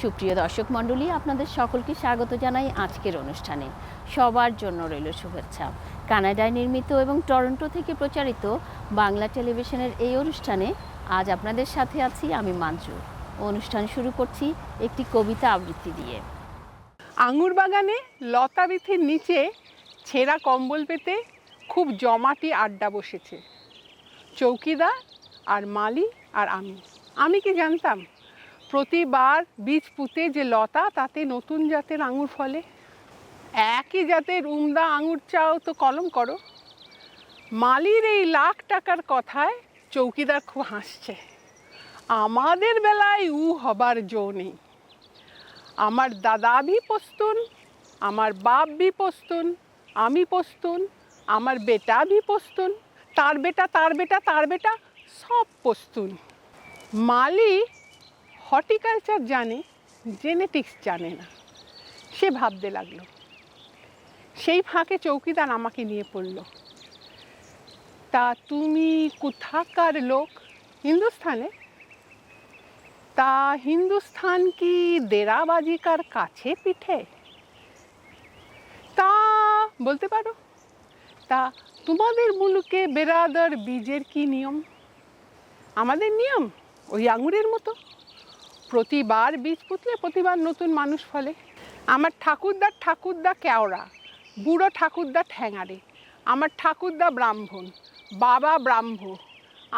সুপ্রিয় দর্শক মণ্ডলী, আপনাদের সকলকে স্বাগত জানাই আজকের অনুষ্ঠানে। সবার জন্য রইল শুভেচ্ছা। কানাডায় নির্মিত এবং টরন্টো থেকে প্রচারিত বাংলা টেলিভিশনের এই অনুষ্ঠানে আজ আপনাদের সাথে আছি আমি মাঞ্জু। অনুষ্ঠান শুরু করছি একটি কবিতা আবৃত্তি দিয়ে। আঙুর বাগানে লতাবৃথির নিচে ছেঁড়া কম্বল পেতে খুব জমাটি আড্ডা বসেছে। চৌকিদার আর মালি আর আমি কি জানতাম প্রতিবার বীজ পুঁতে যে লতা তাতে নতুন জাতের আঙুর ফলে। একই জাতের উমদা আঙুর চাও তো কলম করো। মালির এই লাখ টাকার কথায় চৌকিদার খুব হাসছে। আমাদের বেলায় হবার জো নেই। আমার দাদা ভি পস্তুন, আমার বাপ ভি পস্তুন, আমি পস্তুন, আমার বেটা ভি পস্তুন, তার বেটা তার বেটা তার বেটা সব পস্তুন। মালি হর্টিকালচার জানে, জেনেটিক্স জানে না। সে ভাবতে লাগলো। সেই ফাঁকে চৌকিদার আমাকে নিয়ে পড়ল। তা তুমি কোথাকার লোক? হিন্দুস্থানে? তা হিন্দুস্থান কি দেরাবাজিকার কাছে পিঠে? তা বলতে পারো। তা তোমাদের মুলুকে বেরাদার বীজের কি নিয়ম? আমাদের নিয়ম ওই আঙুরের মতো, প্রতিবার বীজ পুঁতলে প্রতিবার নতুন মানুষ ফলে। আমার ঠাকুরদা কেওড়া, বুড়ো ঠাকুরদা ঠ্যাঙারে। আমার ঠাকুরদা ব্রাহ্মণ, বাবা ব্রাহ্ম,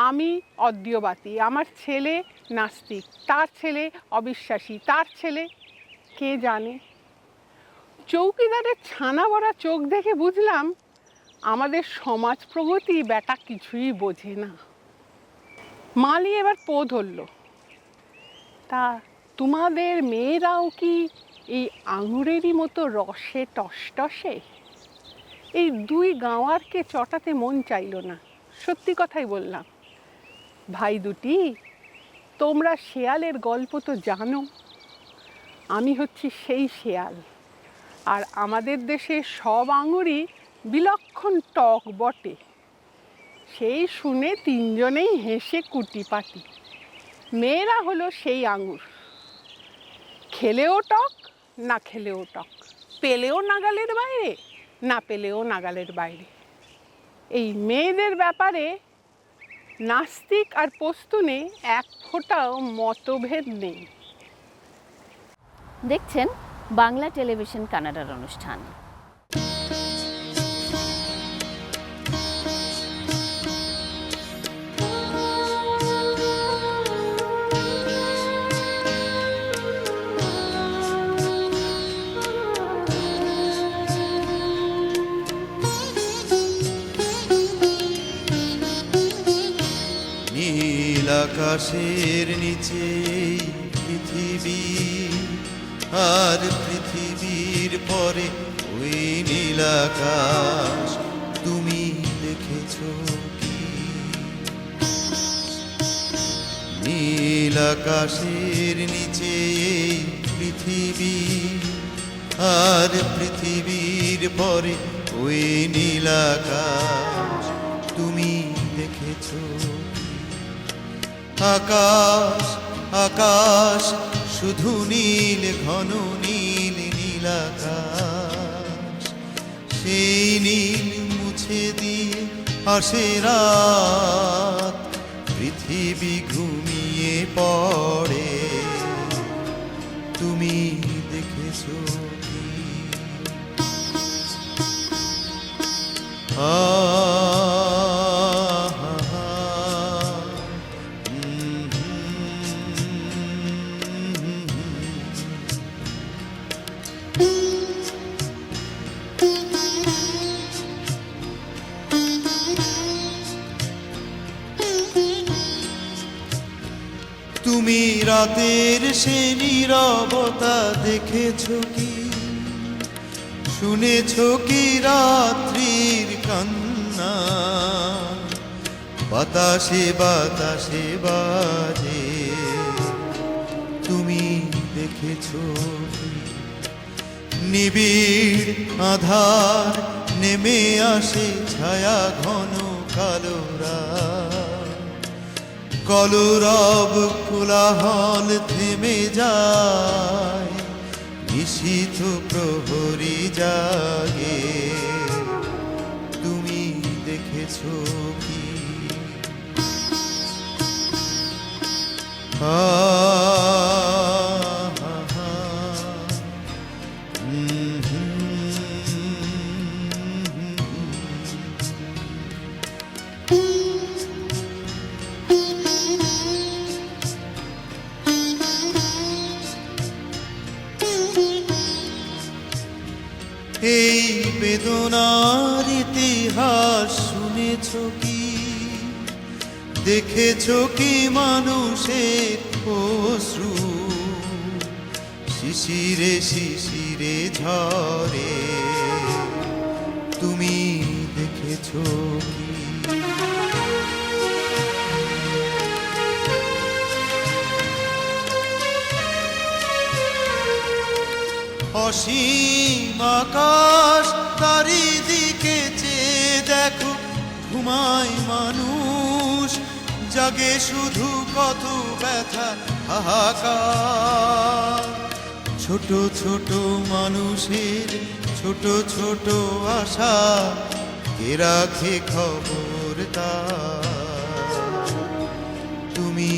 আমি অদ্যবাতী। আমার ছেলে নাস্তিক, তার ছেলে অবিশ্বাসী, তার ছেলে কে জানে। চৌকিদারের ছানা ভরা চোখ দেখে বুঝলাম আমাদের সমাজ প্রগতি বেটা কিছুই বোঝে না। মালি এবার পো ধরল। তা তোমাদের মেয়েরাও কি এই আঙুরেরই মতো রসে টসটসে? এই দুই গাঁওয়ারকে চটাতে মন চাইল না। সত্যি কথাই বললাম। ভাই দুটি, তোমরা শেয়ালের গল্প তো জানো। আমি হচ্ছি সেই শেয়াল। আর আমাদের দেশে সব আঙুরই বিলক্ষণ টক বটে। সেই শুনে তিনজনেই হেসে কুটিপাটি। মেয়েরা হলো সেই আঙুর, খেলেও টক না খেলেও টক, পেলেও নাগালের বাইরে না পেলেও নাগালের বাইরে। এই মেয়েদের ব্যাপারে নাস্তিক আর পস্তুনে এক ফোঁটাও মতভেদ নেই। দেখছেন বাংলা টেলিভিশন কানাডার অনুষ্ঠান। নীল আকাশের নিচে পৃথিবী, আর পৃথিবীর পরে ওই নীল আকাশ। তুমি দেখেছো কি? নীল আকাশের নিচে পৃথিবী, আর পৃথিবীর পরে ওই নীল আকাশ। তুমি দেখেছো? আকাশ আকাশ শুধু নীল, ঘন নীল নীল আকাশ। সেই নীল মুছে দিয়ে আসে রাত, পৃথিবী ঘুমিয়ে পড়ে। তুমি দেখেছো কি? তুমি রাতের সে নীরবতা দেখেছো কি? শুনেছো কি রাত্রির কান্না? বাতাসে বাতাসে বাজে। তুমি দেখেছো কি? নিবিড় আধার নেমে আসে, ছায়া ঘন কালো রাত। কলরব কোলাহল থেমে যায়, নিশীথ প্রহরী জাগে। তুমি দেখেছো কি এই বেদনার ইতিহাস শুনেছো কি? দেখেছো কি মানুষের অশ্রু শিশিরে শিশিরে ঝরে? তুমি দেখেছো কি? অসীম আকাশ তারি দিকে চেয়ে দেখো, ঘুমায় মানুষ, জাগে শুধু কত ব্যথা হাহাকার। ছোট ছোট মানুষের ছোট ছোট আশা, কে রাখে খবর তার? তুমি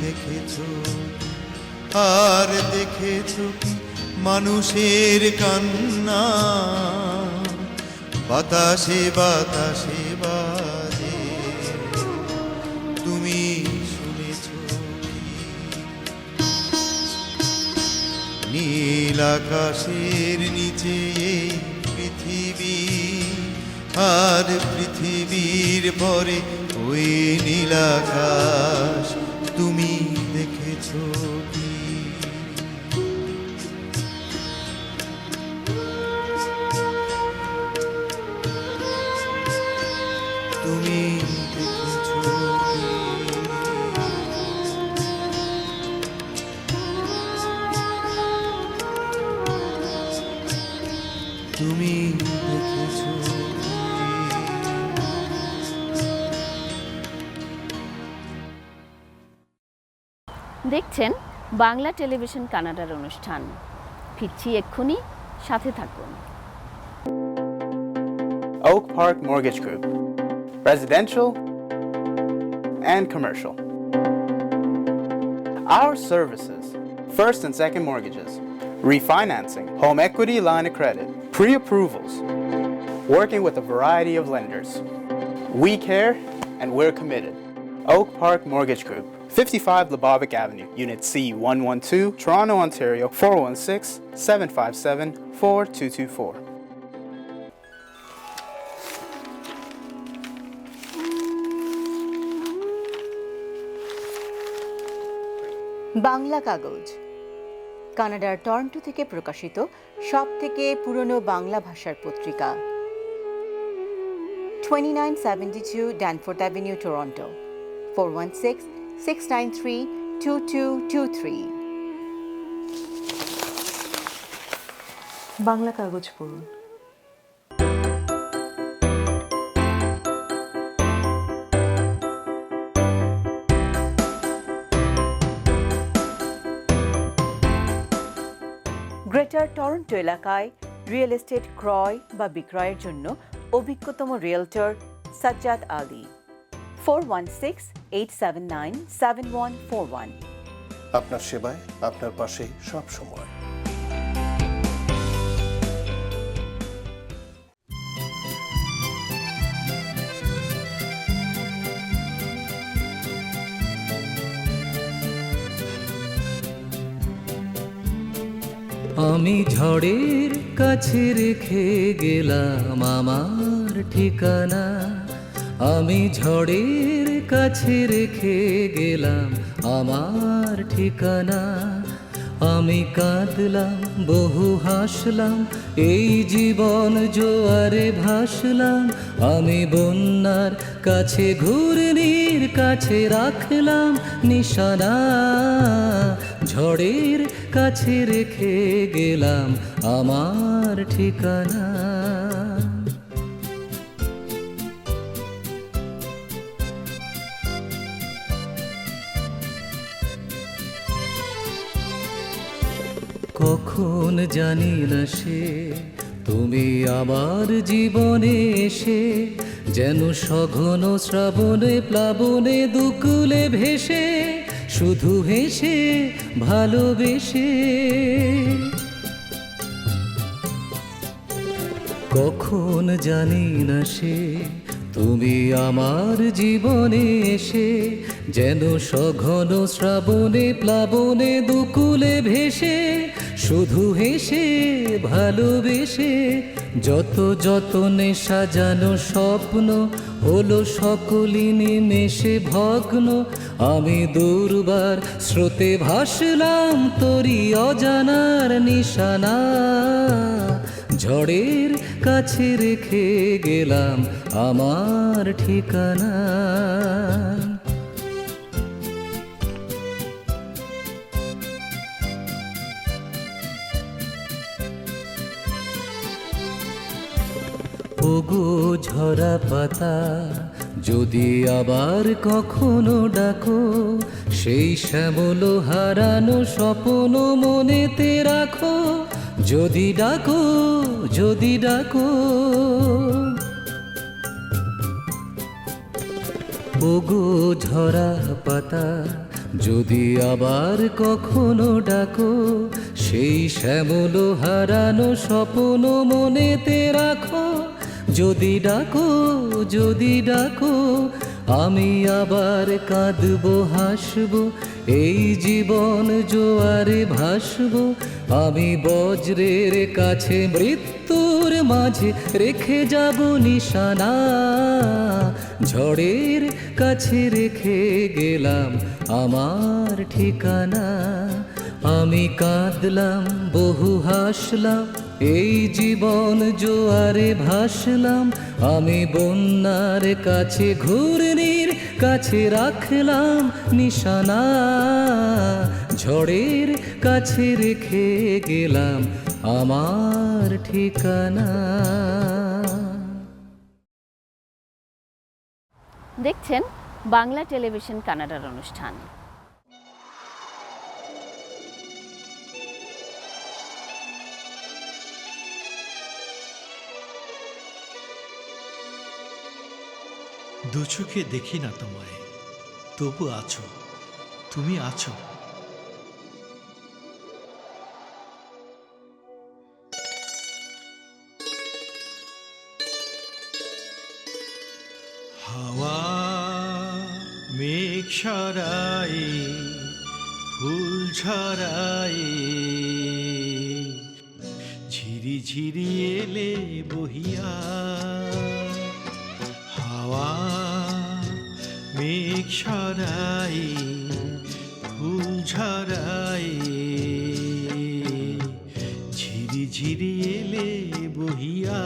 দেখেছো আর দেখেছো কি মানুষের কান্না? বাতাসে বাতাসে বাজে, তুমি শুনেছো কি? নীল আকাশের নিচে এই পৃথিবী, আর পৃথিবীর পরে ওই নীল আকাশ। তুমি দেখেছো কি? তুমি দেখেছো কি? তুমি দেখেছো কি? দেখছেন বাংলা টেলিভিশন কানাডার অনুষ্ঠান। ফিরছি এক্ষুনি, সাথে থাকুন। Oak Park Mortgage Group, residential and commercial. Our services: first and second mortgages, refinancing, home equity line of credit, pre-approvals, working with a variety of lenders. We care and we're committed. Oak Park Mortgage Group, 55 Lebovic Avenue, Unit C112, Toronto, Ontario, 416-757-4224. Bangla কাগজ কানাডার Toronto থেকে প্রকাশিত সবথেকে পুরনো বাংলা ভাষার পত্রিকা। 2972 Danforth avenue, Toronto, 416-693-2223। Bangla কাগজ পড়ুন। গ্রেটার টরন্টো এলাকায় রিয়েল এস্টেট ক্রয় বা বিক্রয়ের জন্য অভিজ্ঞতম রিয়েলটর সাজ্জাদ আলী। 416-879-7141। আপনার সেবায়, আপনার পাশে সব সময়। আমি ঝড়ের কাছে রেখে গেলাম আমার ঠিকানা, আমি ঝড়ের কাছে রেখে গেলাম আমার ঠিকানা। আমি কাঁদলাম, বহু হাসলাম, এই জীবন জোয়ারে ভাসলাম। আমি বন্যার কাছে, ঘূর্ণির কাছে রাখলাম নিশানা, ঝড়ের কাছে রেখে গেলাম আমার ঠিকানা। কখন জানি না সে তুমি আমার জীবনে এসে যেন সঘন শ্রাবণে প্লাবনে দুকুলে ভেসে শুধু হেসে ভালোবেসে কখন জানি না সে তুমি আমার জীবনে এসে যেন সঘন শ্রাবণে প্লাবনে দুকুলে ভেসে শুধু হেসে ভালোবেসে যত যতনে সাজানো স্বপ্ন হলো সকলই নিমেষে ভগ্ন আমি দুর্বার স্রোতে ভাসলাম তোরি অজানার নিশানা ঝড়ের কাছে রেখে গেলাম আমার ঠিকানা ওগো ঝরা পাতা যদি আবার কখনো ডাকো সেই শ্যামল হারানো স্বপ্ন মনেতে রাখো যদি ডাকো যদি ডাকো ওগো ঝরা পাতা যদি আবার কখনো ডাকো সেই শ্যামল হারানো স্বপ্ন মনেতে রাখো যদি ডাকো যদি ডাকো আমি আবার কাঁদবো হাসবো এই জীবন জোয়ারে ভাসবো আমি বজ্রের কাছে মৃত্যুর মাঝে রেখে যাব নিশানা ঝড়ের কাছে রেখে গেলাম আমার ঠিকানা আমি কাঁদলাম বহু হাসলাম এই জীবন জোয়ারে ভাসলাম আমি বন্যার কাছে ঘূর্ণির কাছে রাখলাম নিশানা ঝড়ের কাছে রেখে গেলাম আমার ঠিকানা দেখছেন বাংলা টেলিভিশন কানাডার অনুষ্ঠান। দু চোখে দেখি না তোমায়, তবু আছো, তুমি আছো। হাওয়া মেঘ সরাই ফুল ঝরাই ঝিরি ঝিরি এলে বহিয়া হাওয়া মেঘ সরাই ফুল ঝরাই ঝিরি ঝিরি এলে বহিয়া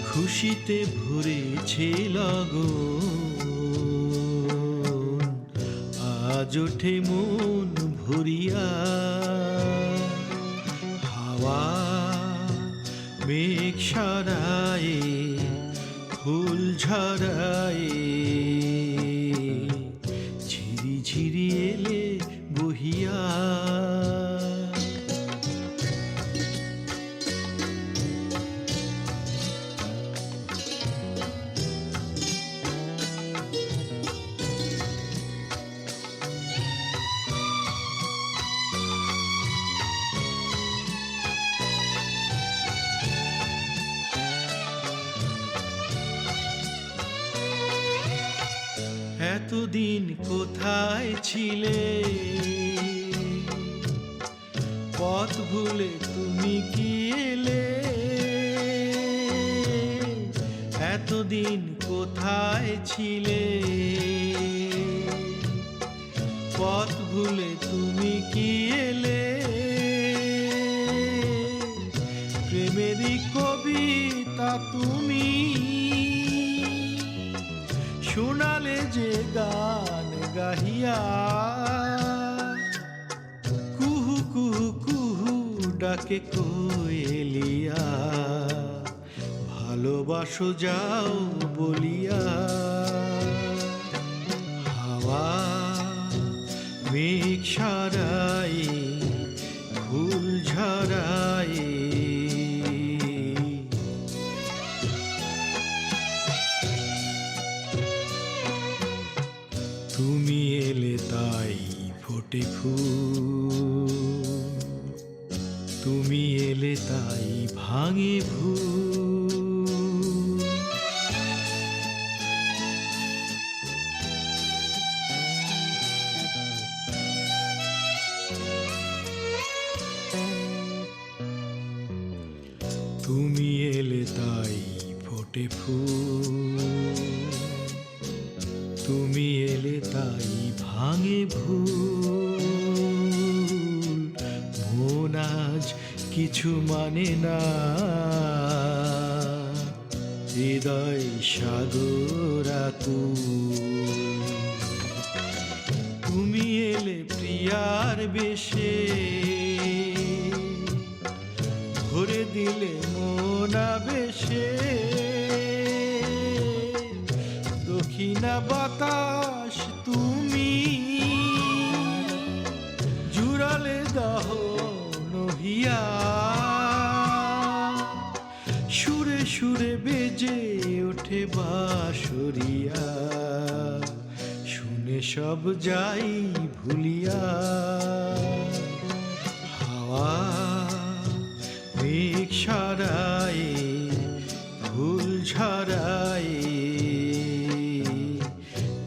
খুশিতে ভরেছে লগন আজ ওঠে মন ভরিয়া হাওয়া মেঘ সরাই ফুল ঝরাই ঝিরি ঝিরি এলে বহিয়া এতদিন কোথায় ছিলে পথ ভুলে তুমি কি এলে এতদিন কোথায় ছিলে পথ ভুলে তুমি কি এলে প্রেমেরই কবিতা তুমি শোনালে যে গান গাহিয়া কুহু কুহু কুহু ডাকে কোয়েলিয়া ভালোবাসো যাও বলিয়া হাওয়া মেঘ সরাই ভাঙে ভুল। তুমি এলে তাই ফোটে ফুল, তুমি এলে তাই ভাঙে ভুল। মন আজ কিছু মানে না, হৃদয় সাগর আকুল। তুমি এলে প্রিয়ার বেশে, ভরে দিলে মন আবেশে। দক্ষিণা বাতাস তুমি, জুড়ালে দহন হিয়া। সুরে সুরে বেজে ওঠে বাঁশরিয়া, শুনে সব যাই ভুলিয়া। হাওয়া মেঘ সারায়, ফুল ঝরায়,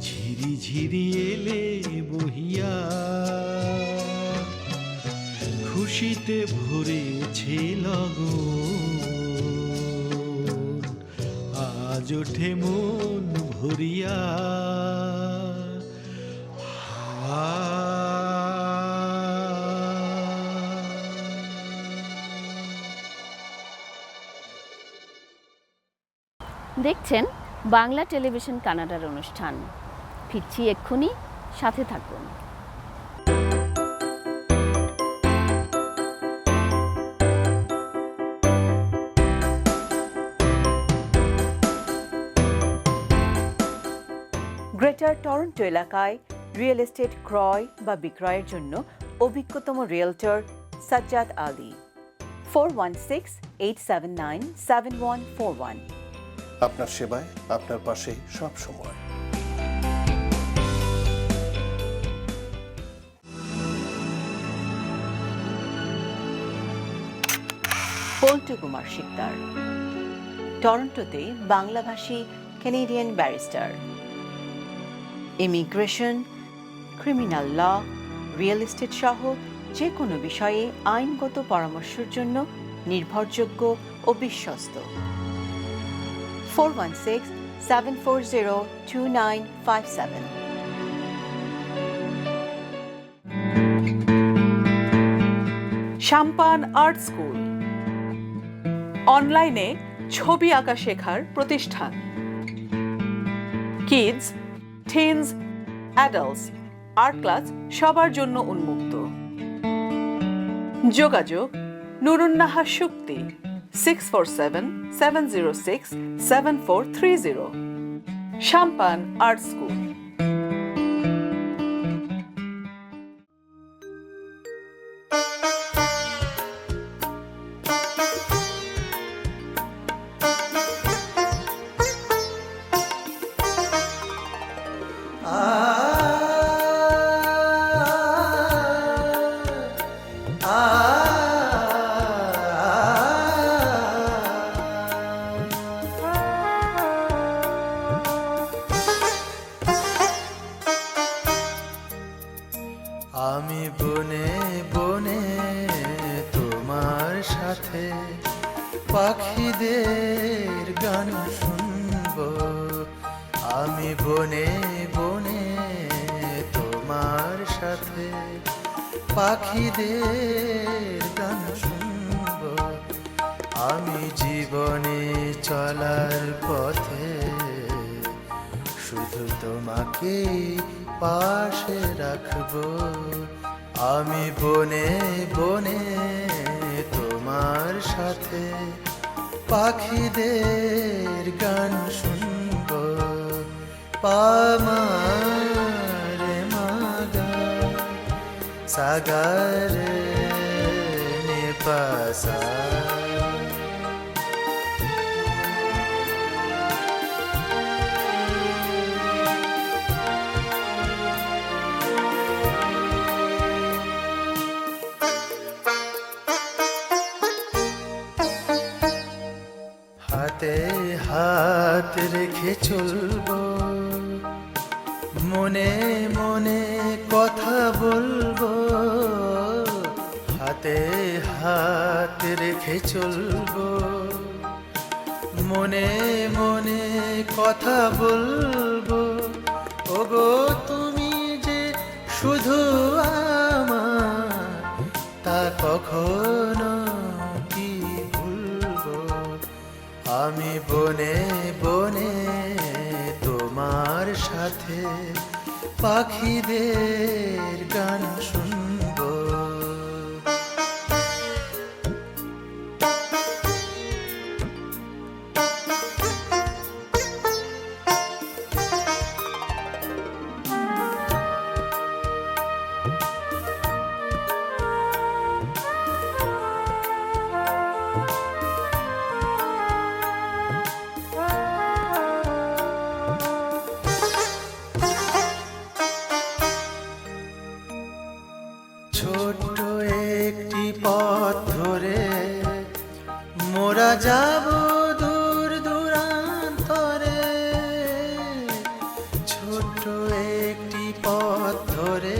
ঝিরি ঝিরি এলে বহিয়া। খুশিতে ভরেছে লগন, আজ ওঠে মন ভরিয়া। দেখছেন বাংলা টেলিভিশন কানাডার অনুষ্ঠান। ফিরছি এক্ষুনি, সাথে থাকুন। গ্রেটার টরন্টো এলাকায় রিয়েল এস্টেট ক্রয় বা বিক্রয়ের জন্য অভিজ্ঞতম রিয়েলটর সাজ্জাদ আলী। 416-879-7141। আপনার সেবায়, আপনার পাশে সব সময়। পল্টু কুমার শিকদার, টরন্টোতে বাংলাভাষী Canadian barrister. Immigration, criminal law, real estate সহ যে কোনো বিষয়ে আইনগত পরামর্শের জন্য নির্ভরযোগ্য ও বিশ্বস্ত। 416-740-2957। সাম্পান আর্ট স্কুল, অনলাইনে ছবি আঁকা শেখার প্রতিষ্ঠান। Kids, teens, adults art class সবার জন্য উন্মুক্ত। যোগাযোগ নুরুন্নাহা শুক্তি 647-706-7430। সাম্পান art school. আমি বনে বনে তোমার সাথে পাখিদের গান শুনব। আমি বনে বনে তোমার সাথে পাখিদের গান শুনব। আমি জীবনে চলার পথে শুধু তোমাকে পাশে রাখবো। আমি বনে বনে তোমার সাথে পাখিদের গান শুনব। পামারে মাগা সাগরে নেপাসা। হাতে হাত রেখে চলবো, মনে মনে কথা বলবো, হাতে হাত রেখে চলবো, মনে মনে কথা বলবো। ওগো তুমি যে শুধু আমার, তা কখনো কি ভুলবো। আমি বনে বনে তোমার সাথে পাখিদের গান শুনবো। ছোট্ট একটি পথ ধরে মোরা যাব দূর দূরান্তরে, ছোট্ট একটি পথ ধরে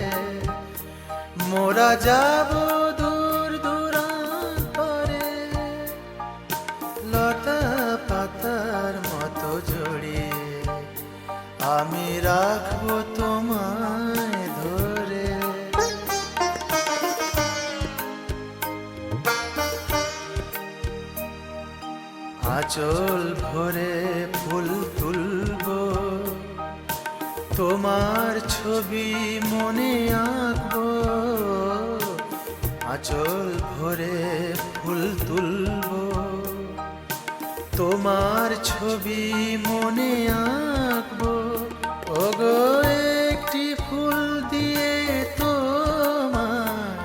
মোরা যাব দূর দূরান্তরে। লতা পাতার মতো জড়িয়ে আমি রাখবো তোমায় ধরে। আঁচল ভরে ফুল তুলবো, তোমার ছবি মনে আঁকবো। আঁচল ভরে ফুল তুলবো, তোমার ছবি মনে আঁকবো। ওগো একটি ফুল দিয়ে তোমার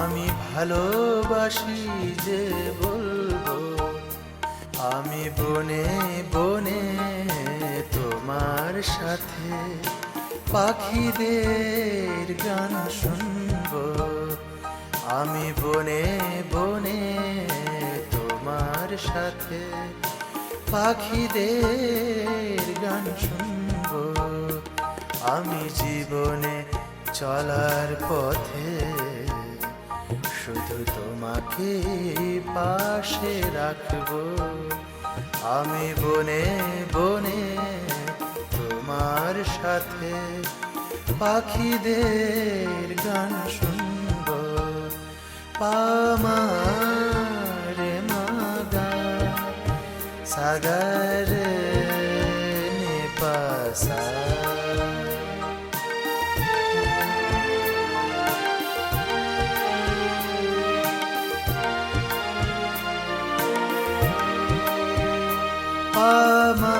আমি ভালোবাসি যে বলবো। আমি বনে বনে তোমার সাথে পাখিদের গান শুনবো। আমি বনে বনে তোমার সাথে পাখিদের গান শুনবো। আমি জীবনে চলার পথে শুধু তোমাকে পাশে রাখবো। আমি বনে বনে তোমার সাথে পাখিদের গান শুনবো। পামারে মাগা সাগর নিপাসা।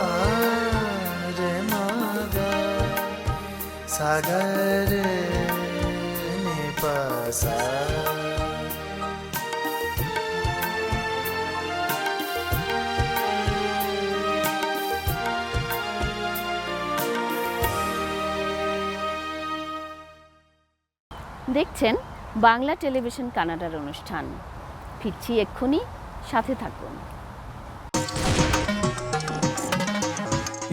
পামারে মাগা সাগর নিপাসা। দেখছেন বাংলা টেলিভিশন কানাডার অনুষ্ঠান। ফিরছি এক্ষুনি, সাথে থাকুন।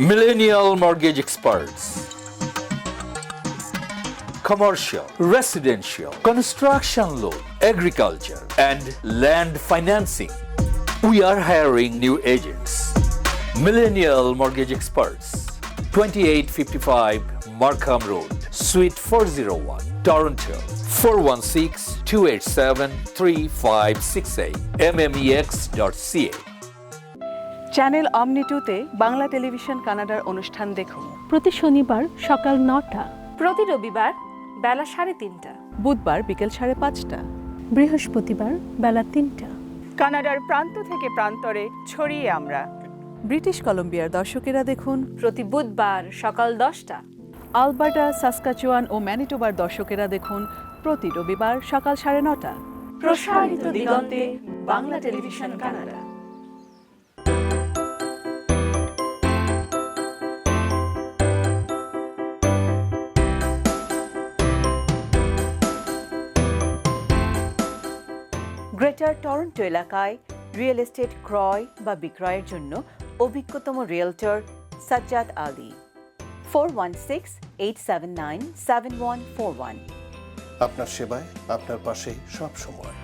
Millennial Mortgage Experts. Commercial, residential, construction loan, agriculture, and land financing. We are hiring new agents. Millennial Mortgage Experts, 2855 Markham Road, Suite 401, Toronto, 416-287-3568, mmex.ca. Channel অমনি টুতে বাংলা টেলিভিশন কানাডার অনুষ্ঠান দেখুন প্রতি শনিবার সকাল 9টা, প্রতি রবিবার বেলা 3:30, বুধবার বিকেল 5:30, বৃহস্পতিবার বেলা 3টা। কানাডার প্রান্ত থেকে প্রান্তরে ছড়িয়ে আমরা। ব্রিটিশ কলম্বিয়ার দর্শকেরা দেখুন প্রতি বুধবার সকাল 10টা, আলবার্টা, সাসকাচুয়ান ও ম্যানিটোবার দর্শকেরা দেখুন প্রতি রবিবার সকাল 9:30। প্রসারিত দিগন্তে Bangla television Canada. Greater Toronto এলাকায় রিয়েল এস্টেট ক্রয় বা বিক্রয়ের জন্য অভিজ্ঞতম রিয়েলটর সাজ্জাদ আলী। 416-879-7141। আপনার সেবায়, আপনার পাশে সব সময়।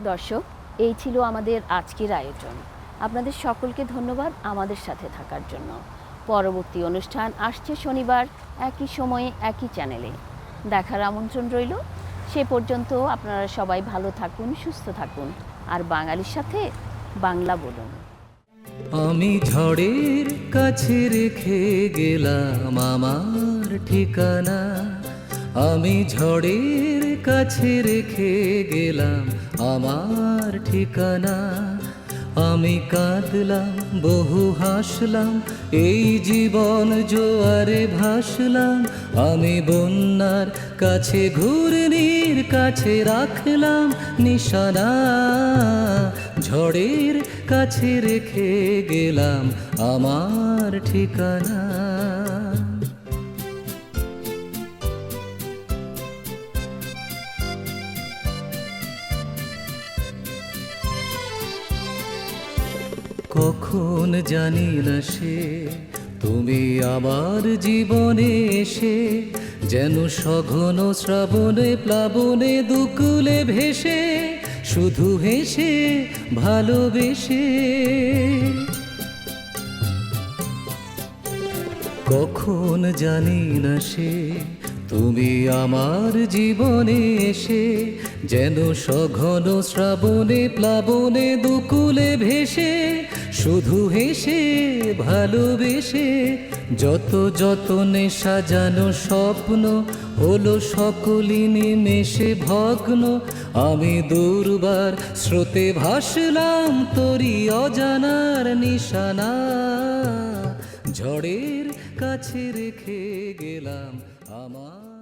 দর্শক, এই ছিল আমাদের আজকের আয়োজন। আপনাদের সকলকে ধন্যবাদ আমাদের সাথে থাকার জন্য। পরবর্তী অনুষ্ঠান আসছে শনিবার একই সময়ে একই চ্যানেলে। দেখার আমন্ত্রণ রইল। সে পর্যন্ত আপনারা সবাই ভালো থাকুন, সুস্থ থাকুন, আর বাঙালির সাথে বাংলা বলুন। আমি ঝড়ের কাছে রেখে গেলাম আমার ঠিকানা, আমি ঝড়ের কাছে রেখে গেলাম আমার ঠিকানা। আমি কাঁদলাম, বহু হাসলাম, এই জীবন জোয়ারে ভাসলাম। আমি বন্যার কাছে, ঘূর্ণির কাছে রাখলাম নিশানা। ঝড়ের কাছে রেখে গেলাম আমার ঠিকানা। কখন জানি না সে তুমি আমার জীবনে এসে, যেন সঘন শ্রাবণে প্লাবনে দুকুলে ভেসে, শুধু হেসে ভালোবেসে। কখন জানি না সে তুমি আমার জীবনে এসে, যেন সঘন শ্রাবণে প্লাবনে দুকুলে ভেসে, শুধু হেসে ভালোবেসে। যত যতনে সাজানো স্বপ্ন হলো সকলই নিমেষে ভগ্ন। আমি দুর্বার স্রোতে ভাসলাম তোরি অজানার নিশানা। ঝড়ের কাছে রেখে গেলাম আমার